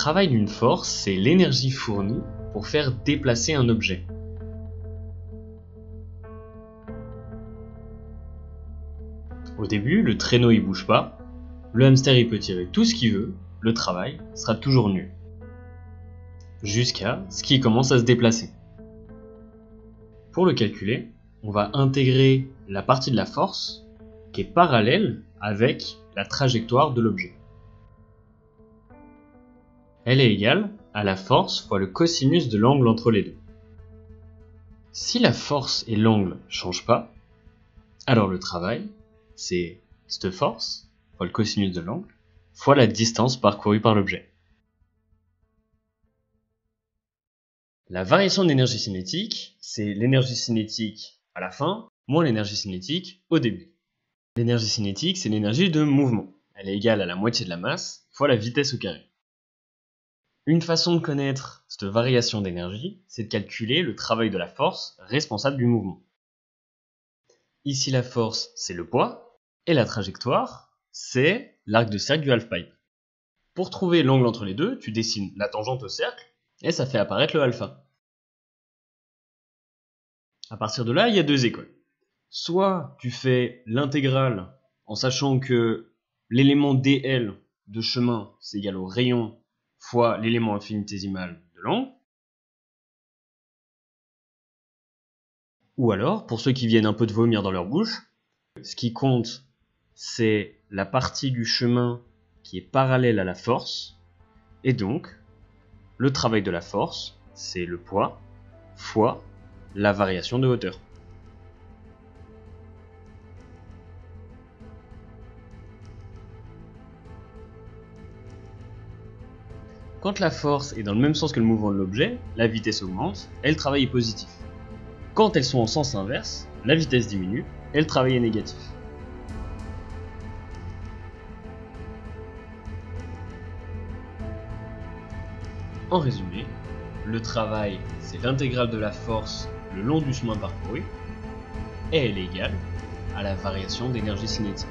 travail d'une force, c'est l'énergie fournie pour faire déplacer un objet. Au début, le traîneau il bouge pas, le hamster il peut tirer tout ce qu'il veut, le travail sera toujours nul. Jusqu'à ce qu'il commence à se déplacer. Pour le calculer, on va intégrer la partie de la force qui est parallèle avec la trajectoire de l'objet. Elle est égale à la force fois le cosinus de l'angle entre les deux. Si la force et l'angle ne changent pas, alors le travail, c'est cette force fois le cosinus de l'angle fois la distance parcourue par l'objet. La variation d'énergie cinétique, c'est l'énergie cinétique à la fin moins l'énergie cinétique au début. L'énergie cinétique, c'est l'énergie de mouvement. Elle est égale à la moitié de la masse fois la vitesse au carré. Une façon de connaître cette variation d'énergie, c'est de calculer le travail de la force responsable du mouvement. Ici, la force, c'est le poids, et la trajectoire, c'est l'arc de cercle du half-pipe. Pour trouver l'angle entre les deux, tu dessines la tangente au cercle, et ça fait apparaître le alpha. À partir de là, il y a deux écoles. Soit tu fais l'intégrale en sachant que l'élément dl de chemin, c'est égal au rayon fois l'élément infinitésimal de l'angle. Ou alors, pour ceux qui viennent un peu de vomir dans leur bouche, ce qui compte, c'est la partie du chemin qui est parallèle à la force, et donc, le travail de la force, c'est le poids fois la variation de hauteur. Quand la force est dans le même sens que le mouvement de l'objet, la vitesse augmente et le travail est positif. Quand elles sont en sens inverse, la vitesse diminue et le travail est négatif. En résumé, le travail, c'est l'intégrale de la force le long du chemin parcouru et elle est égale à la variation d'énergie cinétique.